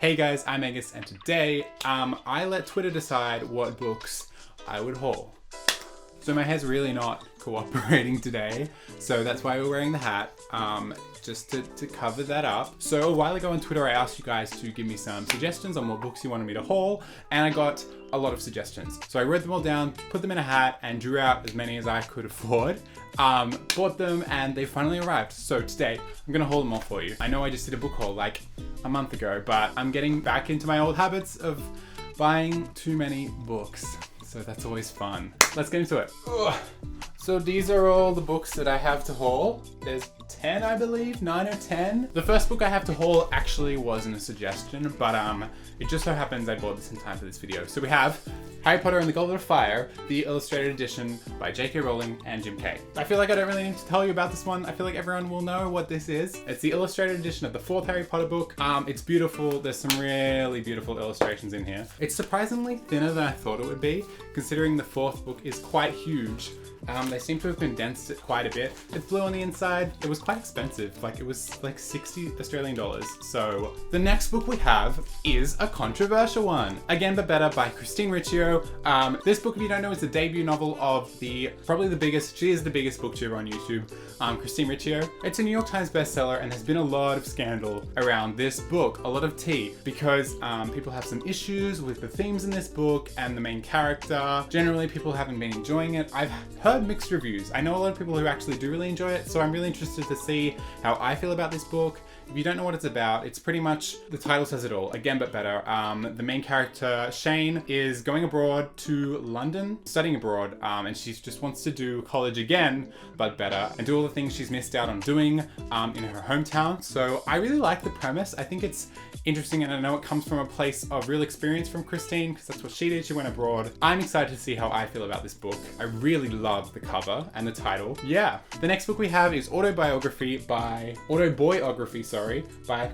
Hey guys, I'm Angus, and today I let Twitter decide what books I would haul. So my hair's really not cooperating today, so that's why we're wearing the hat, just to cover that up. So a while ago on Twitter, I asked you guys to give me some suggestions on what books you wanted me to haul, and I got a lot of suggestions. So I wrote them all down, put them in a hat, and drew out as many as I could afford. Bought them, and they finally arrived. So today, I'm gonna haul them all for you. I know I just did a book haul like a month ago, but I'm getting back into my old habits of buying too many books. So that's always fun. Let's get into it. Ugh. So these are all the books that I have to haul. There's 10, I believe, 9 or 10. The first book I have to haul actually wasn't a suggestion, but it just so happens I bought this in time for this video. So we have Harry Potter and the Goblet of Fire, the illustrated edition by J.K. Rowling and Jim Kay. I feel like I don't really need to tell you about this one. I feel like everyone will know what this is. It's the illustrated edition of the 4th Harry Potter book. It's beautiful. There's some really beautiful illustrations in here. It's surprisingly thinner than I thought it would be, considering the 4th book is quite huge. They seem to have condensed it quite a bit. It's blue on the inside. It was quite expensive. Like, it was like 60 Australian dollars. So the next book we have is a controversial one. Again, but better, by Christine Riccio. This book, if you don't know, is the debut novel of she is the biggest booktuber on YouTube, Christine Riccio. It's a New York Times bestseller, and there's been a lot of scandal around this book, a lot of tea, because people have some issues with the themes in this book and the main character. Generally, people haven't been enjoying it. I've heard mixed reviews. I know a lot of people who actually do really enjoy it, so I'm really interested to see how I feel about this book. If you don't know what it's about, it's pretty much, the title says it all, again but better. The main character, Shane, is going abroad to London, studying abroad, and she just wants to do college again, but better, and do all the things she's missed out on doing in her hometown. So I really like the premise. I think it's interesting, and I know it comes from a place of real experience from Christine, because that's what she did. She went abroad. I'm excited to see how I feel about this book. I really love the cover and the title. Yeah. The next book we have is Autobiography by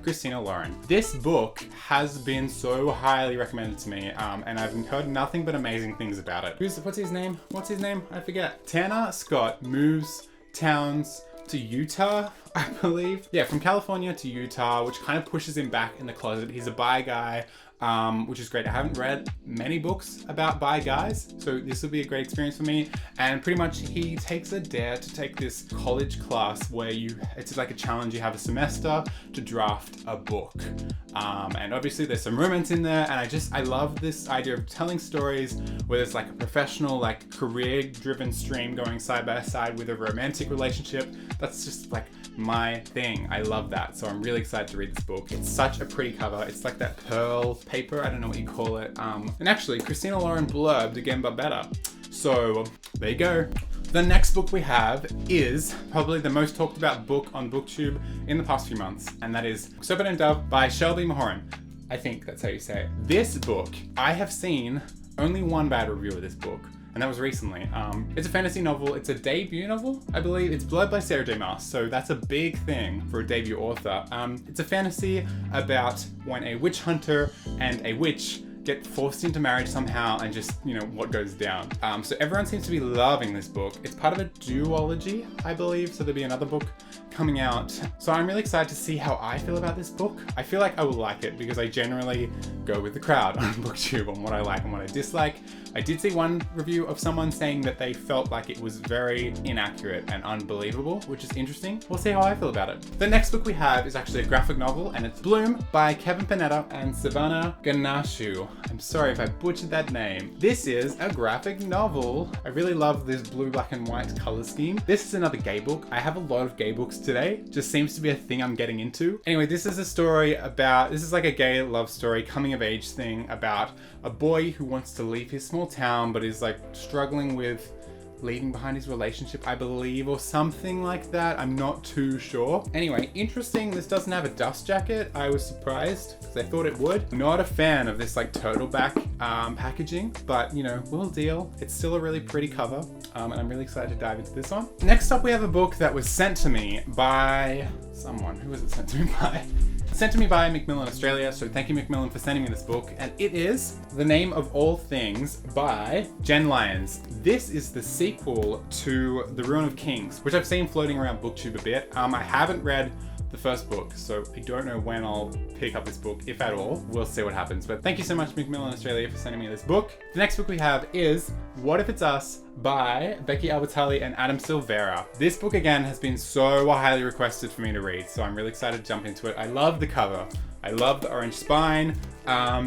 Christina Lauren. This book has been so highly recommended to me, and I've heard nothing but amazing things about it. What's his name? I forget. Tanner Scott moves towns to Utah, I believe. Yeah, from California to Utah, which kind of pushes him back in the closet. He's a bi guy, which is great. I haven't read many books about bi guys, so this will be a great experience for me. And pretty much he takes a dare to take this college class where it's like a challenge. You have a semester to draft a book. And obviously there's some romance in there, and I love this idea of telling stories where there's like a professional, like career-driven stream going side by side with a romantic relationship. That's just like my thing. I love that. So I'm really excited to read this book. It's such a pretty cover. It's like that pearl paper. I don't know what you call it. And actually, Christina Lauren blurbed again, but better. So there you go. The next book we have is probably the most talked about book on BookTube in the past few months, and that is Serpent and Dove by Shelby Mahoran. I think that's how you say it. This book, I have seen only one bad review of this book, and that was recently. It's a fantasy novel. It's a debut novel, I believe. It's blurred by Sarah J. Maas, so that's a big thing for a debut author. It's a fantasy about when a witch hunter and a witch get forced into marriage somehow, and just, what goes down. So everyone seems to be loving this book. It's part of a duology, I believe, so there'll be another book coming out. So I'm really excited to see how I feel about this book. I feel like I will like it because I generally go with the crowd on BookTube on what I like and what I dislike. I did see one review of someone saying that they felt like it was very inaccurate and unbelievable, which is interesting. We'll see how I feel about it. The next book we have is actually a graphic novel, and it's Bloom by Kevin Panetta and Savannah Ganashu. I'm sorry if I butchered that name. This is a graphic novel. I really love this blue, black, and white color scheme. This is another gay book. I have a lot of gay books today. Just seems to be a thing I'm getting into. Anyway, this is a story this is like a gay love story, coming of age thing about a boy who wants to leave his small town, but is like struggling with leaving behind his relationship, I believe, or something like that. I'm not too sure. Anyway, interesting. This doesn't have a dust jacket. I was surprised because I thought it would. Not a fan of this like turtleback packaging, but we'll deal. It's still a really pretty cover, and I'm really excited to dive into this one. Next up, we have a book that was sent to me by someone. Who was it sent to me by? Sent to me by Macmillan Australia, so thank you Macmillan for sending me this book, and it is The Name of All Things by Jen Lyons. This is the sequel to The Ruin of Kings, which I've seen floating around BookTube a bit. I haven't read the first book, so I don't know when I'll pick up this book, if at all. We'll see what happens. But thank you so much, Macmillan Australia, for sending me this book. The next book we have is What If It's Us by Becky Albertalli and Adam Silvera. This book again has been so highly requested for me to read, so I'm really excited to jump into it. I love the cover. I love the orange spine.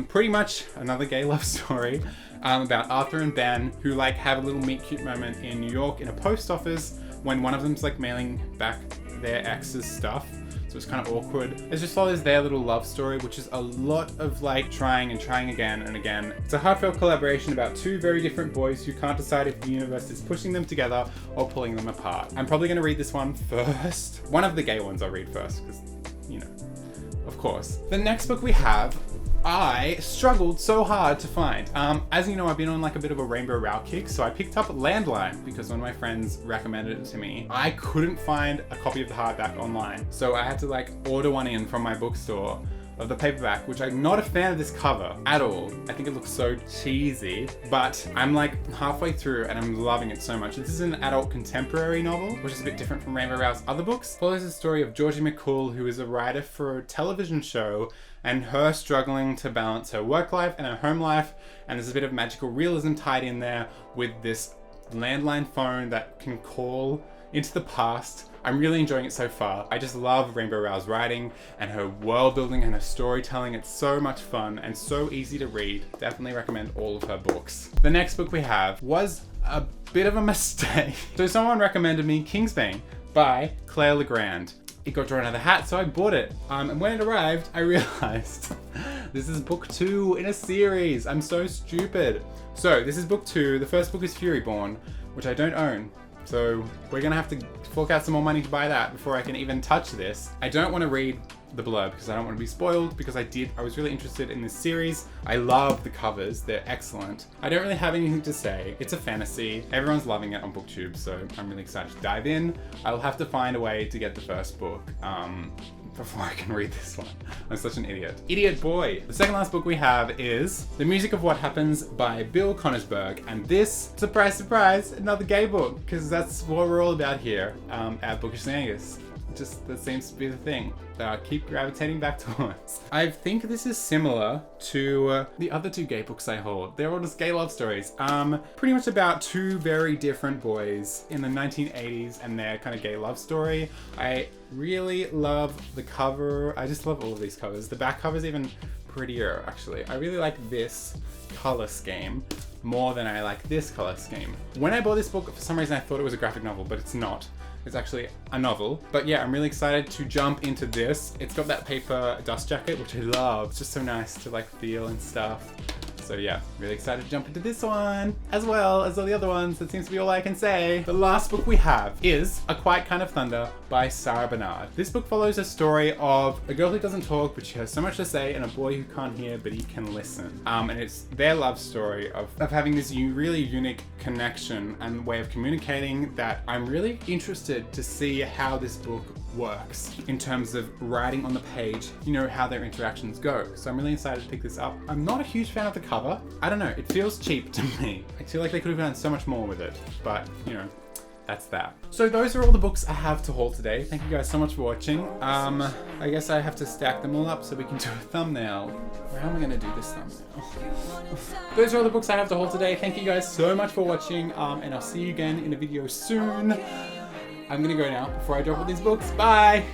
Pretty much another gay love story about Arthur and Ben, who like have a little meet cute moment in New York in a post office when one of them's like mailing back their ex's stuff. So it's kind of awkward. It just follows their little love story, which is a lot of like trying and trying again and again. It's a heartfelt collaboration about two very different boys who can't decide if the universe is pushing them together or pulling them apart. I'm probably gonna read this one first. One of the gay ones I'll read first, because, you know, of course. The next book we have, I struggled so hard to find. As you know, I've been on like a bit of a Rainbow Rowell kick, so I picked up Landline because one of my friends recommended it to me. I couldn't find a copy of the hardback online, so I had to like order one in from my bookstore of the paperback, which I'm not a fan of this cover at all. I think it looks so cheesy, but I'm like halfway through and I'm loving it so much. This is an adult contemporary novel, which is a bit different from Rainbow Rowell's other books. It follows the story of Georgie McCool, who is a writer for a television show, and her struggling to balance her work life and her home life. And there's a bit of magical realism tied in there with this landline phone that can call into the past. I'm really enjoying it so far. I just love Rainbow Rowell's writing and her world building and her storytelling. It's so much fun and so easy to read. Definitely recommend all of her books. The next book we have was a bit of a mistake. So someone recommended me Kingsbane by Claire Legrand. It got drawn out of the hat, so I bought it. And when it arrived, I realized this is book 2 in a series. I'm so stupid. So this is book 2. The first book is Furyborn, which I don't own. So we're gonna have to fork out some more money to buy that before I can even touch this. I don't want to read the blurb because I don't want to be spoiled, because I was really interested in this series. I love the covers, they're excellent. I don't really have anything to say. It's a fantasy. Everyone's loving it on BookTube, so I'm really excited to dive in. I'll have to find a way to get the first book before I can read this one. I'm such an idiot. Idiot boy. The second last book we have is The Music of What Happens by Bill Conisberg. And this, surprise, surprise, another gay book, because that's what we're all about here at Bookishly Angus. Just that seems to be the thing that I keep gravitating back towards. I think this is similar to the other 2 gay books I hold. They're all just gay love stories. Pretty much about 2 very different boys in the 1980s and their kind of gay love story. I really love the cover. I just love all of these covers. The back cover is even prettier, actually. I really like this color scheme more than I like this color scheme. When I bought this book, for some reason I thought it was a graphic novel, but it's not. It's actually a novel. But yeah, I'm really excited to jump into this. It's got that paper dust jacket, which I love. It's just so nice to like feel and stuff. So yeah, really excited to jump into this one, as well as all the other ones. That seems to be all I can say. The last book we have is A Quiet Kind of Thunder by Sarah Bernard. This book follows a story of a girl who doesn't talk, but she has so much to say, and a boy who can't hear, but he can listen. And it's their love story of having this really unique connection and way of communicating that I'm really interested to see how this book works in terms of writing on the page, you know, how their interactions go. So I'm really excited to pick this up. I'm not a huge fan of the cover. I don't know, it feels cheap to me. I feel like they could have done so much more with it, but you know, that's that. So those are all the books I have to haul today. Thank you guys so much for watching. I guess I have to stack them all up so we can do a thumbnail. How am I gonna do this thumbnail? Those are all the books I have to haul today. Thank you guys so much for watching, and I'll see you again in a video soon. I'm gonna go now before I drop all these books. Bye!